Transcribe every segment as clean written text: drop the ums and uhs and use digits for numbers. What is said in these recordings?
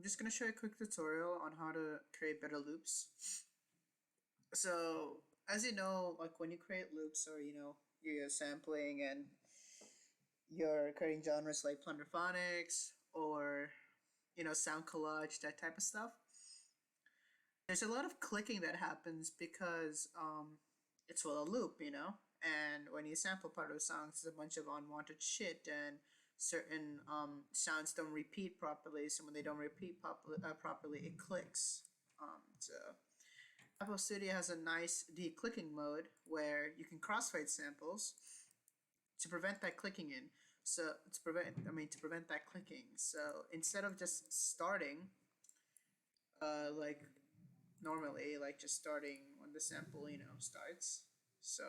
I'm just gonna show you a quick tutorial on how to create better loops. So, as you know, like when you create loops or you're sampling and you're creating genres like plunderphonics or sound collage, that type of stuff. There's a lot of clicking that happens because it's well a loop, and when you sample part of the song, there's a bunch of unwanted shit and certain sounds don't repeat properly. So when they don't repeat properly, it clicks. So Apple Studio has a nice declicking mode where you can crossfade samples to prevent that clicking in. So to prevent that clicking. So instead of just starting, like normally, like just starting when the sample starts. So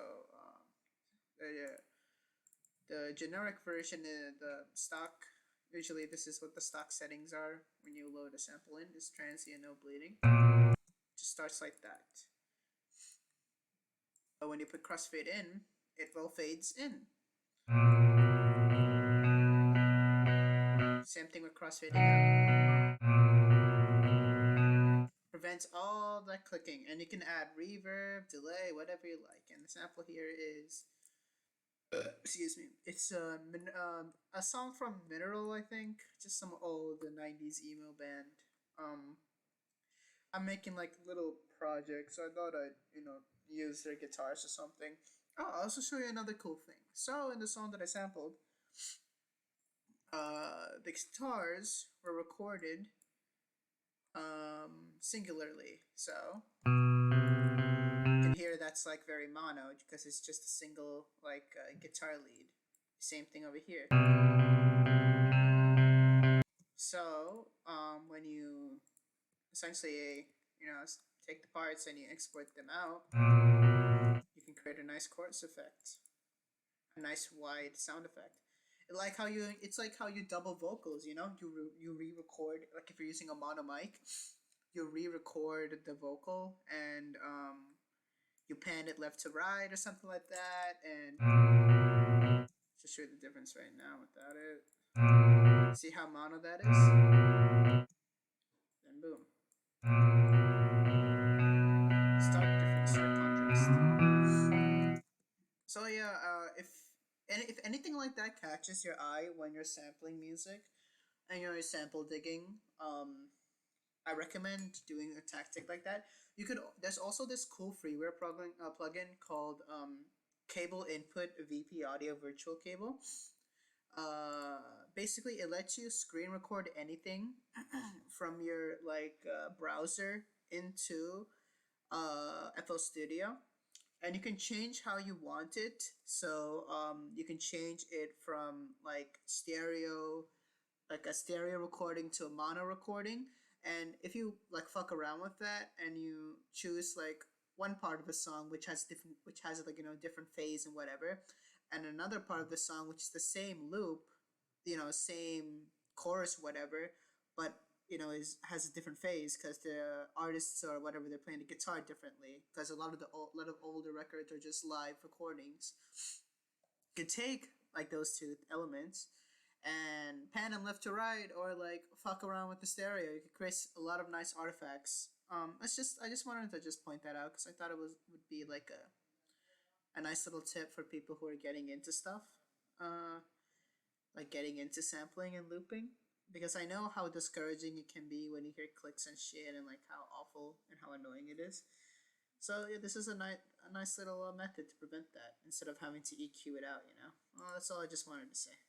the generic version, the stock. Usually, this is what the stock settings are when you load a sample in. Is transient, no bleeding. Just starts like that. But when you put crossfade in, it will fades in. Same thing with crossfading out. Prevents all that clicking, and you can add reverb, delay, whatever you like. And the sample here is, excuse me, it's a song from Mineral, I think, just some old 90s emo band. I'm making like little projects, so I thought I'd use their guitars or something. Oh, I'll also show you another cool thing. So in the song that I sampled, the guitars were recorded singularly. So you can hear that's like very mono because it's just a single like guitar lead. Same thing over here. So when you essentially take the parts and you export them out, you can create a nice chorus effect, a nice wide sound effect. It's like how you double vocals. You re-record, like if you're using a mono mic, you re-record the vocal and you pan it left to right or something like that, and just show you the difference right now without it. See how mono that is? Then boom. Stark contrast. So yeah, if anything like that catches your eye when you're sampling music and you're sample digging, I recommend doing a tactic like that. There's also this cool freeware plugin called Cable Input VP Audio Virtual Cable. Basically, it lets you screen record anything from your browser into FL Studio, and you can change how you want it. So you can change it from like stereo, like a stereo recording to a mono recording. And if you like fuck around with that and you choose like one part of a song which has different phase and whatever, and another part of the song which is the same loop, same chorus, whatever, but has a different phase because the artists or whatever, they're playing the guitar differently, because a lot of older records are just live recordings. You could take like those two elements and pan them left to right, or like fuck around with the stereo. You could create a lot of nice artifacts. I just wanted to just point that out because I thought it would be like a nice little tip for people who are getting into stuff, like getting into sampling and looping, because I know how discouraging it can be when you hear clicks and shit, and like how awful and how annoying it is. So yeah, this is a nice little method to prevent that instead of having to EQ it out. Well, that's all I just wanted to say.